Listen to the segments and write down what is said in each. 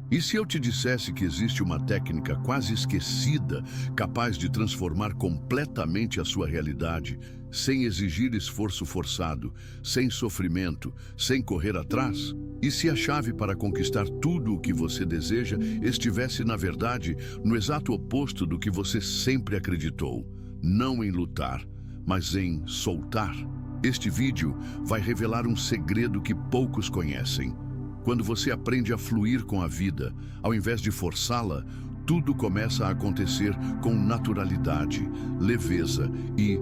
E se eu te dissesse que existe uma técnica quase esquecida, capaz de transformar completamente a sua realidade, sem exigir esforço forçado, sem sofrimento, sem correr atrás? E se a chave para conquistar tudo o que você deseja estivesse, na verdade, no exato oposto do que você sempre acreditou? Não em lutar, mas em soltar. Este vídeo vai revelar um segredo que poucos conhecem. Quando você aprende a fluir com a vida, ao invés de forçá-la, tudo começa a acontecer com naturalidade, leveza e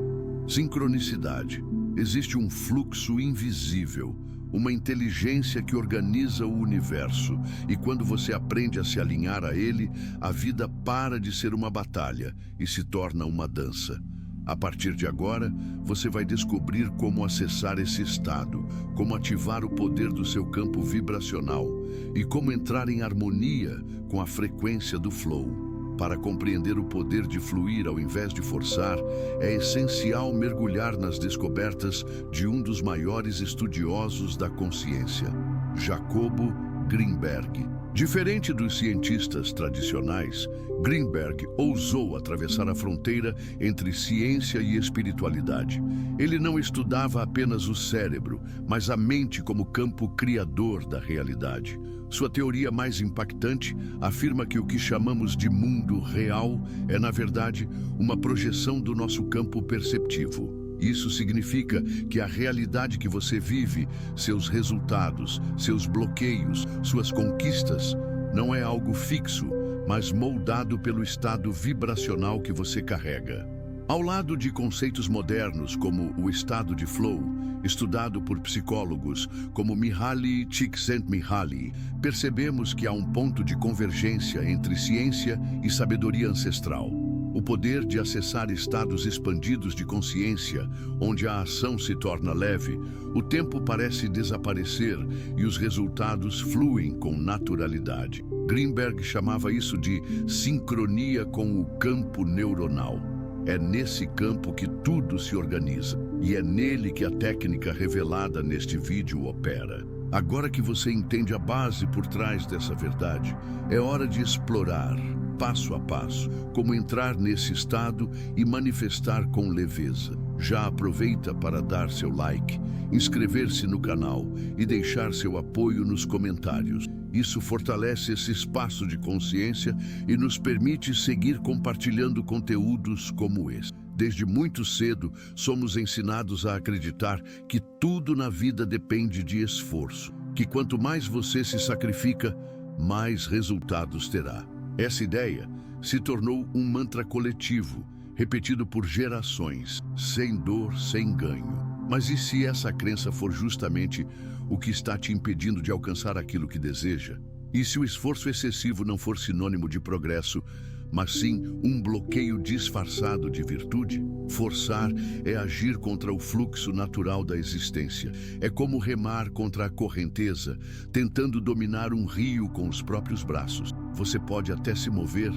sincronicidade. Existe um fluxo invisível, uma inteligência que organiza o universo, e quando você aprende a se alinhar a ele, a vida para de ser uma batalha e se torna uma dança. A partir de agora, você vai descobrir como acessar esse estado, como ativar o poder do seu campo vibracional e como entrar em harmonia com a frequência do flow. Para compreender o poder de fluir ao invés de forçar, é essencial mergulhar nas descobertas de um dos maiores estudiosos da consciência, Jacobo Greenberg. Diferente dos cientistas tradicionais, Greenberg ousou atravessar a fronteira entre ciência e espiritualidade. Ele não estudava apenas o cérebro, mas a mente como campo criador da realidade. Sua teoria mais impactante afirma que o que chamamos de mundo real é, na verdade, uma projeção do nosso campo perceptivo. Isso significa que a realidade que você vive, seus resultados, seus bloqueios, suas conquistas, não é algo fixo, mas moldado pelo estado vibracional que você carrega. Ao lado de conceitos modernos como o estado de flow, estudado por psicólogos como Mihaly Csikszentmihalyi, percebemos que há um ponto de convergência entre ciência e sabedoria ancestral. O poder de acessar estados expandidos de consciência, onde a ação se torna leve, o tempo parece desaparecer e os resultados fluem com naturalidade. Greenberg chamava isso de sincronia com o campo neuronal. É nesse campo que tudo se organiza, e é nele que a técnica revelada neste vídeo opera. Agora que você entende a base por trás dessa verdade, é hora de explorar, passo a passo, como entrar nesse estado e manifestar com leveza. Já aproveita para dar seu like, inscrever-se no canal e deixar seu apoio nos comentários. Isso fortalece esse espaço de consciência e nos permite seguir compartilhando conteúdos como esse. Desde muito cedo, somos ensinados a acreditar que tudo na vida depende de esforço, que quanto mais você se sacrifica, mais resultados terá. Essa ideia se tornou um mantra coletivo, repetido por gerações, sem dor, sem ganho. Mas e se essa crença for justamente o que está te impedindo de alcançar aquilo que deseja? E se o esforço excessivo não for sinônimo de progresso, mas sim um bloqueio disfarçado de virtude? Forçar é agir contra o fluxo natural da existência. É como remar contra a correnteza, tentando dominar um rio com os próprios braços. Você pode até se mover,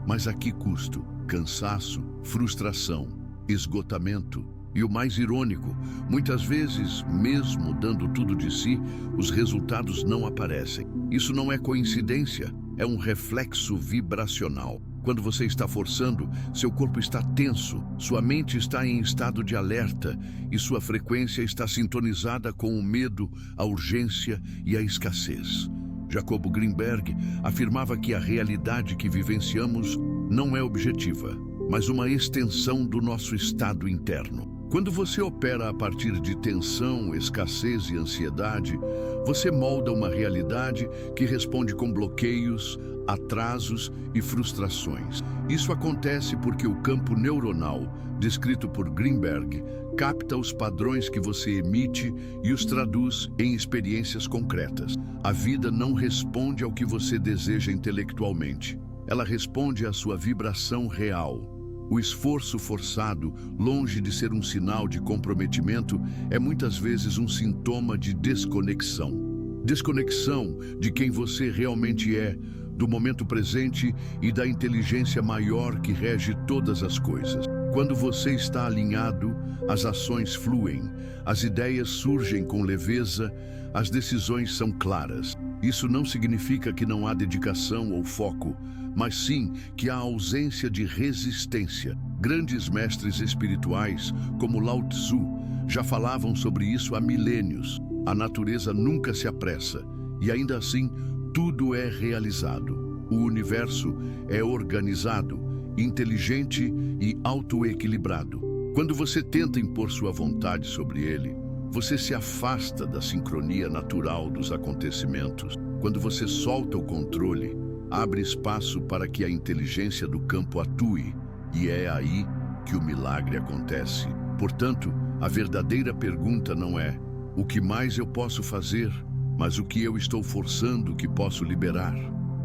mas a que custo? Cansaço, frustração, esgotamento. E o mais irônico, muitas vezes, mesmo dando tudo de si, os resultados não aparecem. Isso não é coincidência, é um reflexo vibracional. Quando você está forçando, seu corpo está tenso, sua mente está em estado de alerta e sua frequência está sintonizada com o medo, a urgência e a escassez. Jacobo Greenberg afirmava que a realidade que vivenciamos não é objetiva, mas uma extensão do nosso estado interno. Quando você opera a partir de tensão, escassez e ansiedade, você molda uma realidade que responde com bloqueios, atrasos e frustrações. Isso acontece porque o campo neuronal, descrito por Greenberg, capta os padrões que você emite e os traduz em experiências concretas. A vida não responde ao que você deseja intelectualmente. Ela responde à sua vibração real. O esforço forçado, longe de ser um sinal de comprometimento, é muitas vezes um sintoma de desconexão. Desconexão de quem você realmente é, do momento presente e da inteligência maior que rege todas as coisas. Quando você está alinhado, as ações fluem, as ideias surgem com leveza, as decisões são claras. Isso não significa que não há dedicação ou foco, mas sim que há ausência de resistência. Grandes mestres espirituais, como Lao Tzu, já falavam sobre isso há milênios. A natureza nunca se apressa, e ainda assim, tudo é realizado. O universo é organizado, inteligente e autoequilibrado. Quando você tenta impor sua vontade sobre ele, você se afasta da sincronia natural dos acontecimentos. Quando você solta o controle, abre espaço para que a inteligência do campo atue, e é aí que o milagre acontece. Portanto, a verdadeira pergunta não é o que mais eu posso fazer, mas o que eu estou forçando que posso liberar.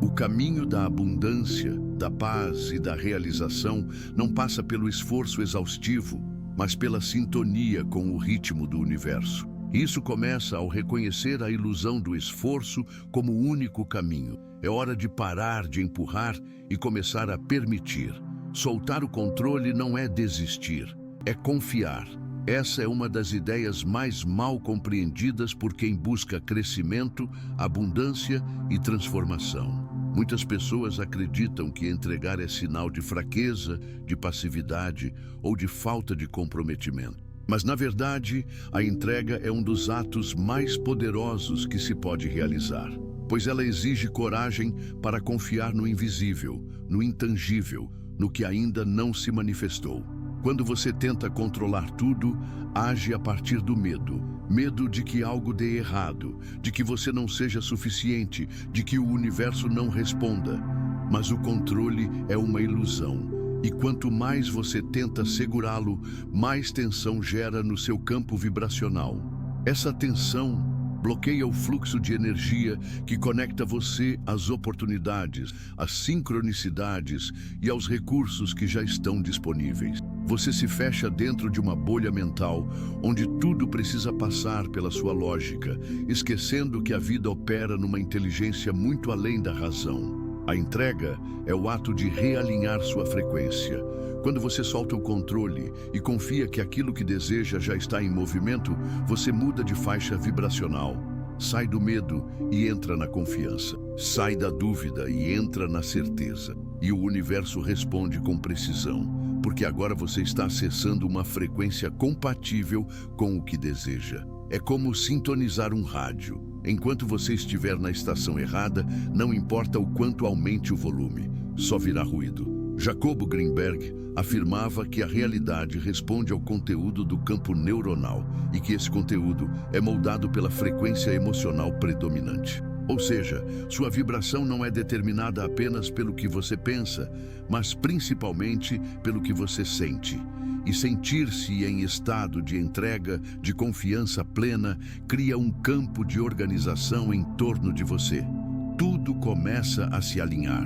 O caminho da abundância, da paz e da realização não passa pelo esforço exaustivo, mas pela sintonia com o ritmo do universo. Isso começa ao reconhecer a ilusão do esforço como o único caminho. É hora de parar de empurrar e começar a permitir. Soltar o controle não é desistir, é confiar. Essa é uma das ideias mais mal compreendidas por quem busca crescimento, abundância e transformação. Muitas pessoas acreditam que entregar é sinal de fraqueza, de passividade ou de falta de comprometimento. Mas, na verdade, a entrega é um dos atos mais poderosos que se pode realizar, pois ela exige coragem para confiar no invisível, no intangível, no que ainda não se manifestou. Quando você tenta controlar tudo, age a partir do medo. Medo de que algo dê errado, de que você não seja suficiente, de que o universo não responda. Mas o controle é uma ilusão. E quanto mais você tenta segurá-lo, mais tensão gera no seu campo vibracional. Essa tensão bloqueia o fluxo de energia que conecta você às oportunidades, às sincronicidades e aos recursos que já estão disponíveis. Você se fecha dentro de uma bolha mental, onde tudo precisa passar pela sua lógica, esquecendo que a vida opera numa inteligência muito além da razão. A entrega é o ato de realinhar sua frequência. Quando você solta o controle e confia que aquilo que deseja já está em movimento, você muda de faixa vibracional. Sai do medo e entra na confiança. Sai da dúvida e entra na certeza. E o universo responde com precisão, porque agora você está acessando uma frequência compatível com o que deseja. É como sintonizar um rádio. Enquanto você estiver na estação errada, não importa o quanto aumente o volume, só virá ruído. Jacobo Greenberg afirmava que a realidade responde ao conteúdo do campo neuronal e que esse conteúdo é moldado pela frequência emocional predominante. Ou seja, sua vibração não é determinada apenas pelo que você pensa, mas principalmente pelo que você sente. E sentir-se em estado de entrega, de confiança plena, cria um campo de organização em torno de você. Tudo começa a se alinhar.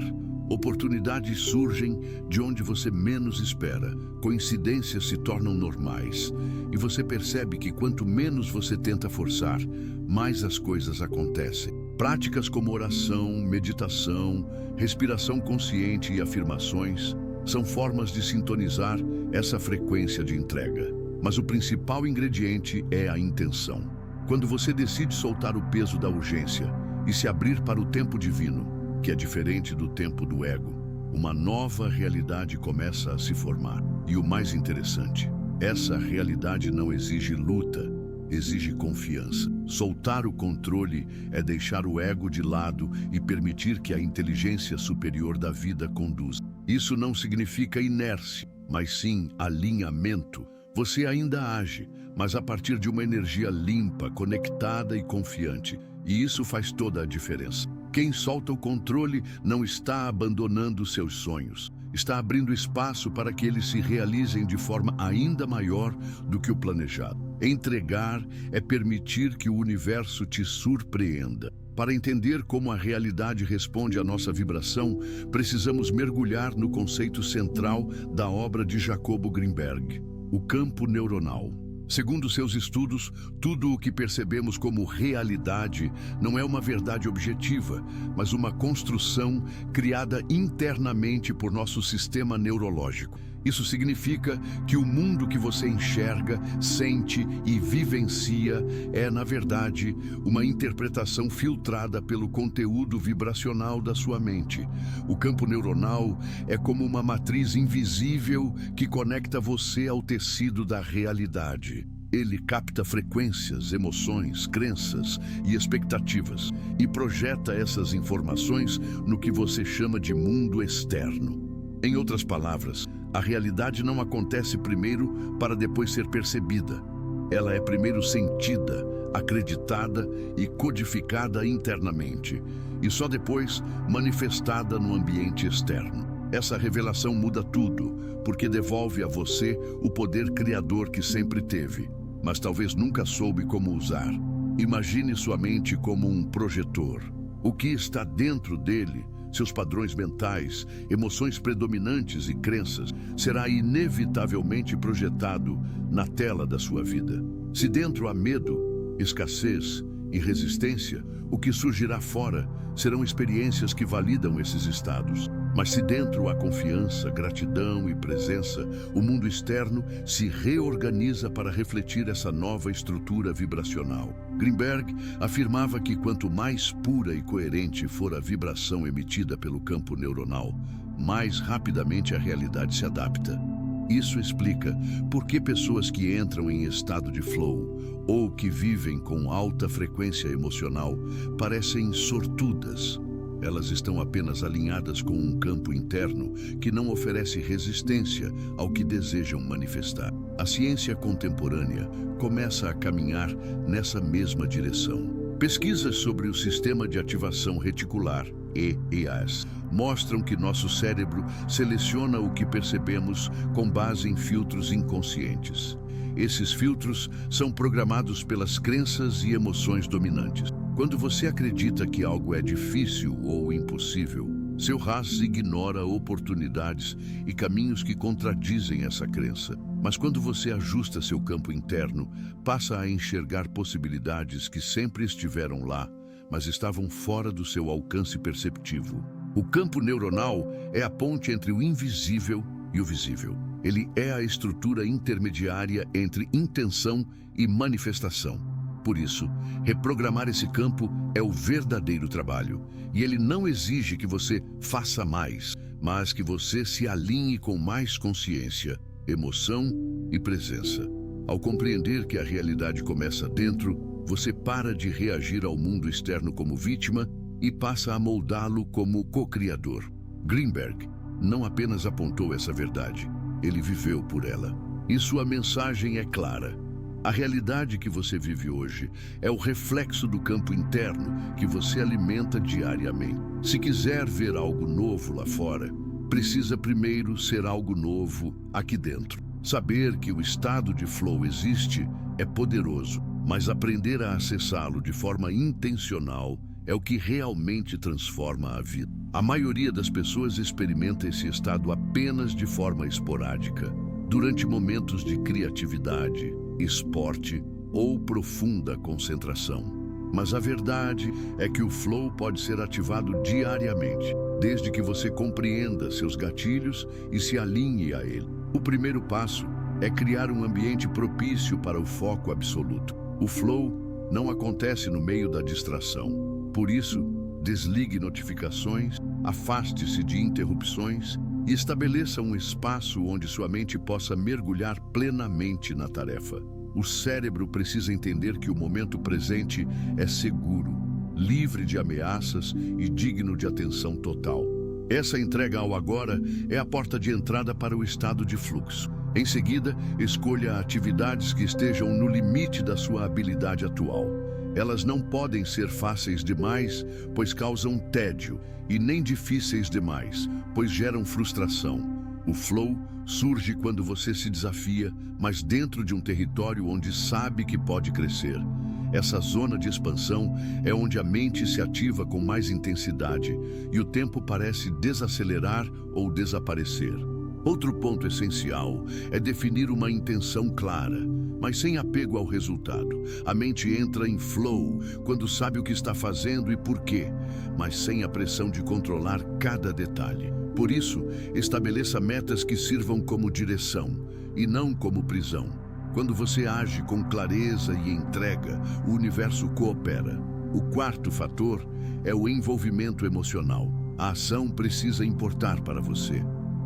Oportunidades surgem de onde você menos espera. Coincidências se tornam normais. E você percebe que quanto menos você tenta forçar, mais as coisas acontecem. Práticas como oração, meditação, respiração consciente e afirmações são formas de sintonizar essa frequência de entrega. Mas o principal ingrediente é a intenção. Quando você decide soltar o peso da urgência e se abrir para o tempo divino, que é diferente do tempo do ego, uma nova realidade começa a se formar. E o mais interessante, essa realidade não exige luta, exige confiança. Soltar o controle é deixar o ego de lado e permitir que a inteligência superior da vida conduza. Isso não significa inércia, mas sim alinhamento. Você ainda age, mas a partir de uma energia limpa, conectada e confiante. E isso faz toda a diferença. Quem solta o controle não está abandonando seus sonhos. Está abrindo espaço para que eles se realizem de forma ainda maior do que o planejado. Entregar é permitir que o universo te surpreenda. Para entender como a realidade responde à nossa vibração, precisamos mergulhar no conceito central da obra de Jacobo Greenberg, o campo neuronal. Segundo seus estudos, tudo o que percebemos como realidade não é uma verdade objetiva, mas uma construção criada internamente por nosso sistema neurológico. Isso significa que o mundo que você enxerga, sente e vivencia é, na verdade, uma interpretação filtrada pelo conteúdo vibracional da sua mente. O campo neuronal é como uma matriz invisível que conecta você ao tecido da realidade. Ele capta frequências, emoções, crenças e expectativas e projeta essas informações no que você chama de mundo externo. Em outras palavras, a realidade não acontece primeiro para depois ser percebida. Ela é primeiro sentida, acreditada e codificada internamente, e só depois manifestada no ambiente externo. Essa revelação muda tudo, porque devolve a você o poder criador que sempre teve, mas talvez nunca soube como usar. Imagine sua mente como um projetor. O que está dentro dele, seus padrões mentais, emoções predominantes e crenças, será inevitavelmente projetado na tela da sua vida. Se dentro há medo, escassez e resistência, o que surgirá fora serão experiências que validam esses estados. Mas se dentro há confiança, gratidão e presença, o mundo externo se reorganiza para refletir essa nova estrutura vibracional. Greenberg afirmava que quanto mais pura e coerente for a vibração emitida pelo campo neuronal, mais rapidamente a realidade se adapta. Isso explica por que pessoas que entram em estado de flow ou que vivem com alta frequência emocional parecem sortudas. Elas estão apenas alinhadas com um campo interno que não oferece resistência ao que desejam manifestar. A ciência contemporânea começa a caminhar nessa mesma direção. Pesquisas sobre o sistema de ativação reticular, EAS, mostram que nosso cérebro seleciona o que percebemos com base em filtros inconscientes. Esses filtros são programados pelas crenças e emoções dominantes. Quando você acredita que algo é difícil ou impossível, seu RAS ignora oportunidades e caminhos que contradizem essa crença. Mas quando você ajusta seu campo interno, passa a enxergar possibilidades que sempre estiveram lá, mas estavam fora do seu alcance perceptivo. O campo neuronal é a ponte entre o invisível e o visível. Ele é a estrutura intermediária entre intenção e manifestação. Por isso, reprogramar esse campo é o verdadeiro trabalho. E ele não exige que você faça mais, mas que você se alinhe com mais consciência, emoção e presença. Ao compreender que a realidade começa dentro, você para de reagir ao mundo externo como vítima e passa a moldá-lo como co-criador. Greenberg não apenas apontou essa verdade, ele viveu por ela. E sua mensagem é clara. A realidade que você vive hoje é o reflexo do campo interno que você alimenta diariamente. Se quiser ver algo novo lá fora, precisa primeiro ser algo novo aqui dentro. Saber que o estado de flow existe é poderoso, mas aprender a acessá-lo de forma intencional é o que realmente transforma a vida. A maioria das pessoas experimenta esse estado apenas de forma esporádica, durante momentos de criatividade, esporte ou profunda concentração. Mas a verdade é que o flow pode ser ativado diariamente, desde que você compreenda seus gatilhos e se alinhe a ele. O primeiro passo é criar um ambiente propício para o foco absoluto. O flow não acontece no meio da distração. Por isso, desligue notificações, afaste-se de interrupções e estabeleça um espaço onde sua mente possa mergulhar plenamente na tarefa. O cérebro precisa entender que o momento presente é seguro, livre de ameaças e digno de atenção total. Essa entrega ao agora é a porta de entrada para o estado de fluxo. Em seguida, escolha atividades que estejam no limite da sua habilidade atual. Elas não podem ser fáceis demais, pois causam tédio, e nem difíceis demais, pois geram frustração. O flow surge quando você se desafia, mas dentro de um território onde sabe que pode crescer. Essa zona de expansão é onde a mente se ativa com mais intensidade e o tempo parece desacelerar ou desaparecer. Outro ponto essencial é definir uma intenção clara, mas sem apego ao resultado. A mente entra em flow quando sabe o que está fazendo e por quê, mas sem a pressão de controlar cada detalhe. Por isso, estabeleça metas que sirvam como direção e não como prisão. Quando você age com clareza e entrega, o universo coopera. O quarto fator é o envolvimento emocional. A ação precisa importar para você.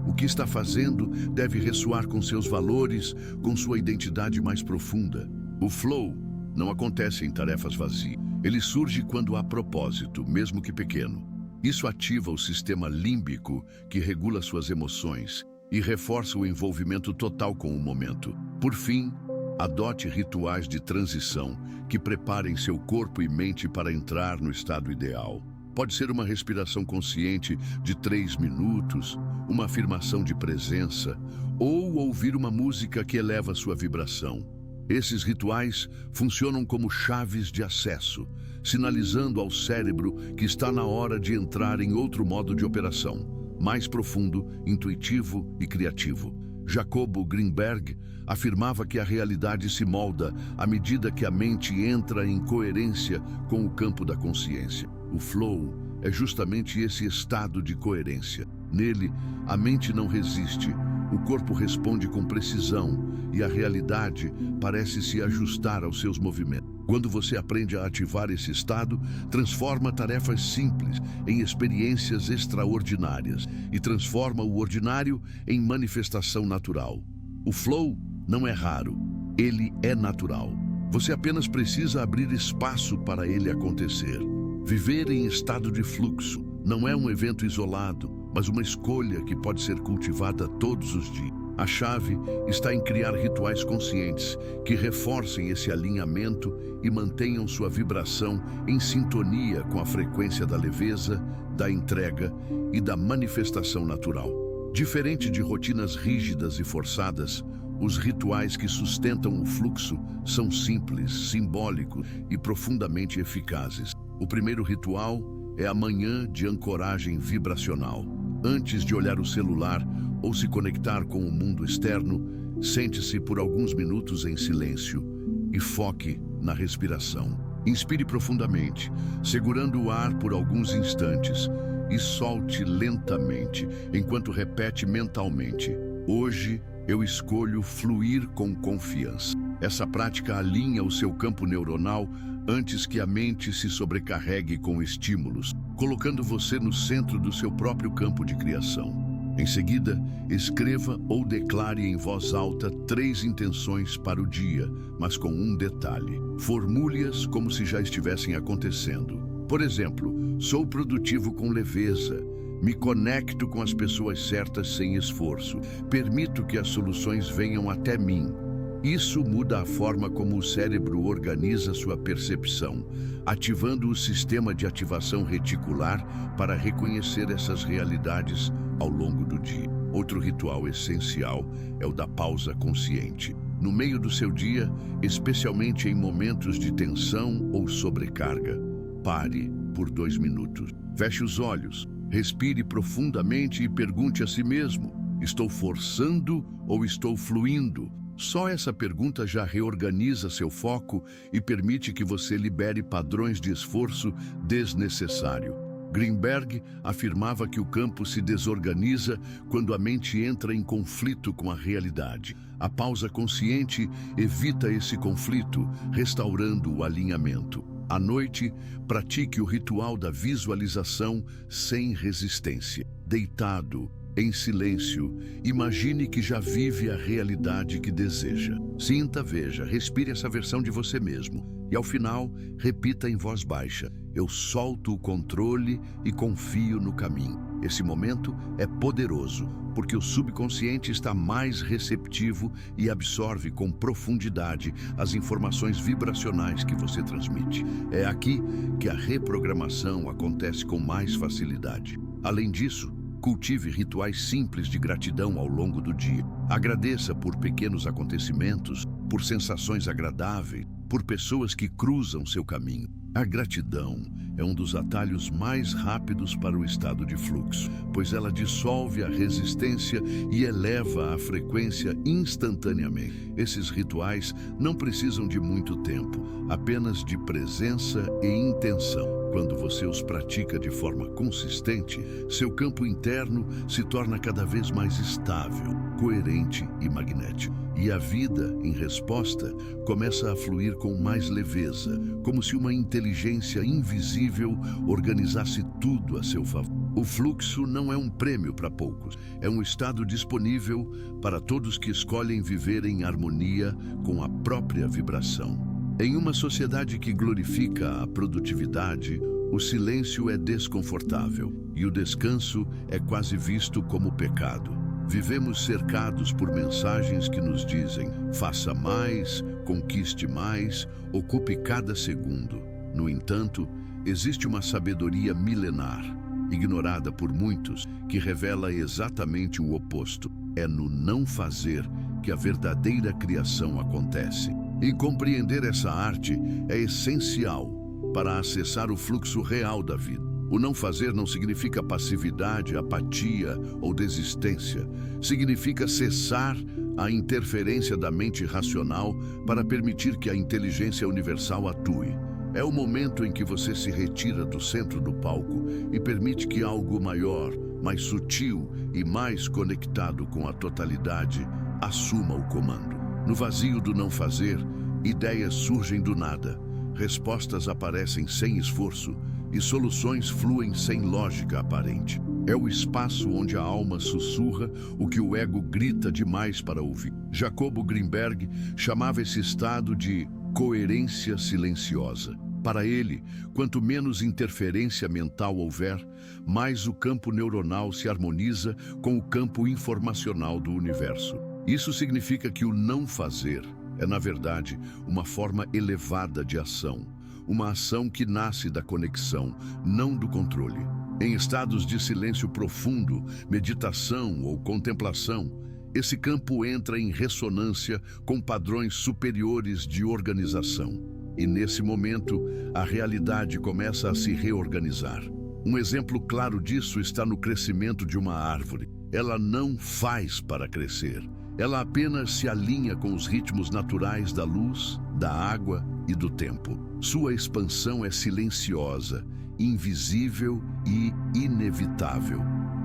O que está fazendo deve ressoar com seus valores, com sua identidade mais profunda. O flow não acontece em tarefas vazias. Ele surge quando há propósito, mesmo que pequeno. Isso ativa o sistema límbico, que regula suas emoções, e reforça o envolvimento total com o momento. Por fim, adote rituais de transição que preparem seu corpo e mente para entrar no estado ideal. Pode ser uma respiração consciente de 3 minutos, uma afirmação de presença, ou ouvir uma música que eleva sua vibração. Esses rituais funcionam como chaves de acesso, sinalizando ao cérebro que está na hora de entrar em outro modo de operação, mais profundo, intuitivo e criativo. Jacobo Greenberg afirmava que a realidade se molda à medida que a mente entra em coerência com o campo da consciência. O flow é justamente esse estado de coerência. Nele, a mente não resiste, o corpo responde com precisão e a realidade parece se ajustar aos seus movimentos. Quando você aprende a ativar esse estado, transforma tarefas simples em experiências extraordinárias e transforma o ordinário em manifestação natural. O flow não é raro, ele é natural. Você apenas precisa abrir espaço para ele acontecer. Viver em estado de fluxo não é um evento isolado, mas uma escolha que pode ser cultivada todos os dias. A chave está em criar rituais conscientes que reforcem esse alinhamento e mantenham sua vibração em sintonia com a frequência da leveza, da entrega e da manifestação natural. Diferente de rotinas rígidas e forçadas, os rituais que sustentam o fluxo são simples, simbólicos e profundamente eficazes. O primeiro ritual é a manhã de ancoragem vibracional. Antes de olhar o celular ou se conectar com o mundo externo, sente-se por alguns minutos em silêncio e foque na respiração. Inspire profundamente, segurando o ar por alguns instantes e solte lentamente, enquanto repete mentalmente: hoje eu escolho fluir com confiança. Essa prática alinha o seu campo neuronal antes que a mente se sobrecarregue com estímulos, colocando você no centro do seu próprio campo de criação. Em seguida, escreva ou declare em voz alta 3 intenções para o dia, mas com um detalhe. Formule-as como se já estivessem acontecendo. Por exemplo, sou produtivo com leveza, me conecto com as pessoas certas sem esforço, permito que as soluções venham até mim. Isso muda a forma como o cérebro organiza sua percepção, ativando o sistema de ativação reticular para reconhecer essas realidades ao longo do dia. Outro ritual essencial é o da pausa consciente. No meio do seu dia, especialmente em momentos de tensão ou sobrecarga, pare por 2 minutos. Feche os olhos, respire profundamente e pergunte a si mesmo: estou forçando ou estou fluindo? Só essa pergunta já reorganiza seu foco e permite que você libere padrões de esforço desnecessário. Greenberg afirmava que o campo se desorganiza quando a mente entra em conflito com a realidade. A pausa consciente evita esse conflito, restaurando o alinhamento. À noite, pratique o ritual da visualização sem resistência. Deitado, em silêncio, imagine que já vive a realidade que deseja. Sinta, veja, respire essa versão de você mesmo. E ao final, repita em voz baixa: eu solto o controle e confio no caminho. Esse momento é poderoso, porque o subconsciente está mais receptivo e absorve com profundidade as informações vibracionais que você transmite. É aqui que a reprogramação acontece com mais facilidade. Além disso, cultive rituais simples de gratidão ao longo do dia. Agradeça por pequenos acontecimentos, por sensações agradáveis, por pessoas que cruzam seu caminho. A gratidão é um dos atalhos mais rápidos para o estado de fluxo, pois ela dissolve a resistência e eleva a frequência instantaneamente. Esses rituais não precisam de muito tempo, apenas de presença e intenção. Quando você os pratica de forma consistente, seu campo interno se torna cada vez mais estável, coerente e magnético. E a vida, em resposta, começa a fluir com mais leveza, como se uma inteligência invisível organizasse tudo a seu favor. O fluxo não é um prêmio para poucos, é um estado disponível para todos que escolhem viver em harmonia com a própria vibração. Em uma sociedade que glorifica a produtividade, o silêncio é desconfortável e o descanso é quase visto como pecado. Vivemos cercados por mensagens que nos dizem: faça mais, conquiste mais, ocupe cada segundo. No entanto, existe uma sabedoria milenar, ignorada por muitos, que revela exatamente o oposto. É no não fazer que a verdadeira criação acontece. E compreender essa arte é essencial para acessar o fluxo real da vida. O não fazer não significa passividade, apatia ou desistência. Significa cessar a interferência da mente racional para permitir que a inteligência universal atue. É o momento em que você se retira do centro do palco e permite que algo maior, mais sutil e mais conectado com a totalidade assuma o comando. No vazio do não fazer, ideias surgem do nada, respostas aparecem sem esforço e soluções fluem sem lógica aparente. É o espaço onde a alma sussurra o que o ego grita demais para ouvir. Jacobo Greenberg chamava esse estado de coerência silenciosa. Para ele, quanto menos interferência mental houver, mais o campo neuronal se harmoniza com o campo informacional do universo. Isso significa que o não fazer é, na verdade, uma forma elevada de ação. Uma ação que nasce da conexão, não do controle. Em estados de silêncio profundo, meditação ou contemplação, esse campo entra em ressonância com padrões superiores de organização. E nesse momento, a realidade começa a se reorganizar. Um exemplo claro disso está no crescimento de uma árvore. Ela não faz para crescer. Ela apenas se alinha com os ritmos naturais da luz, da água e do tempo. Sua expansão é silenciosa, invisível e inevitável.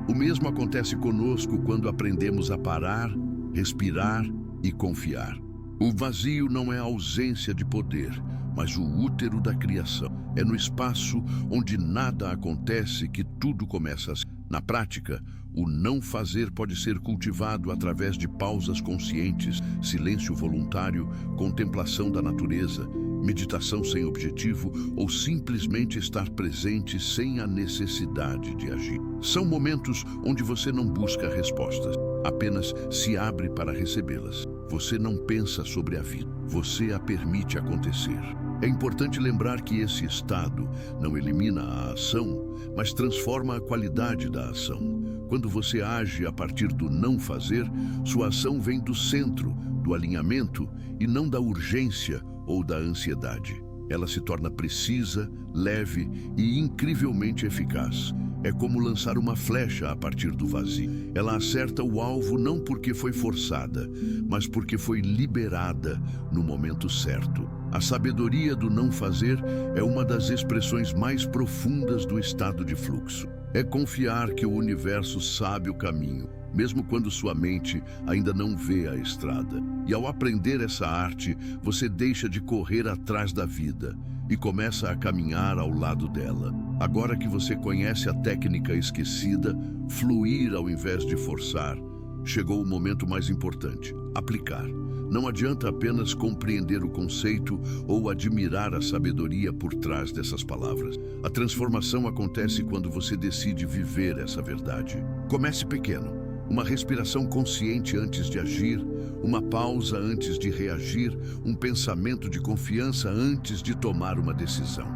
O mesmo acontece conosco quando aprendemos a parar, respirar e confiar. O vazio não é a ausência de poder, mas o útero da criação. É no espaço onde nada acontece que tudo começa a ser. Na prática, o não fazer pode ser cultivado através de pausas conscientes, silêncio voluntário, contemplação da natureza, meditação sem objetivo ou simplesmente estar presente sem a necessidade de agir. São momentos onde você não busca respostas, apenas se abre para recebê-las. Você não pensa sobre a vida, você a permite acontecer. É importante lembrar que esse estado não elimina a ação, mas transforma a qualidade da ação. Quando você age a partir do não fazer, sua ação vem do centro, do alinhamento e não da urgência ou da ansiedade. Ela se torna precisa, leve e incrivelmente eficaz. É como lançar uma flecha a partir do vazio. Ela acerta o alvo não porque foi forçada, mas porque foi liberada no momento certo. A sabedoria do não fazer é uma das expressões mais profundas do estado de fluxo. É confiar que o universo sabe o caminho, mesmo quando sua mente ainda não vê a estrada. E ao aprender essa arte, você deixa de correr atrás da vida e começa a caminhar ao lado dela. Agora que você conhece a técnica esquecida, fluir ao invés de forçar, chegou o momento mais importante: aplicar. Não adianta apenas compreender o conceito ou admirar a sabedoria por trás dessas palavras. A transformação acontece quando você decide viver essa verdade. Comece pequeno. Uma respiração consciente antes de agir, uma pausa antes de reagir, um pensamento de confiança antes de tomar uma decisão.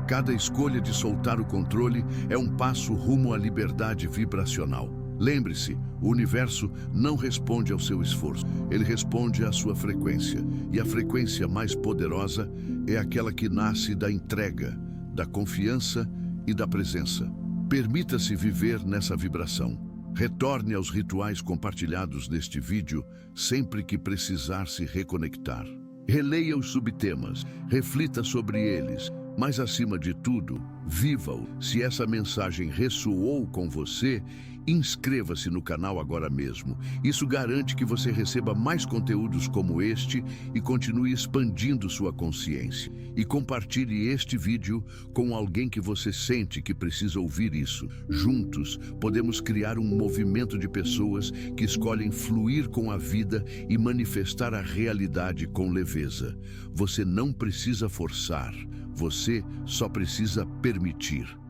Cada escolha de soltar o controle é um passo rumo à liberdade vibracional. Lembre-se, o universo não responde ao seu esforço, ele responde à sua frequência. E a frequência mais poderosa é aquela que nasce da entrega, da confiança e da presença. Permita-se viver nessa vibração. Retorne aos rituais compartilhados neste vídeo sempre que precisar se reconectar. Releia os subtemas, reflita sobre eles, mas acima de tudo, viva-o. Se essa mensagem ressoou com você, inscreva-se no canal agora mesmo. Isso garante que você receba mais conteúdos como este e continue expandindo sua consciência. E compartilhe este vídeo com alguém que você sente que precisa ouvir isso. Juntos, podemos criar um movimento de pessoas que escolhem fluir com a vida e manifestar a realidade com leveza. Você não precisa forçar, você só precisa permitir.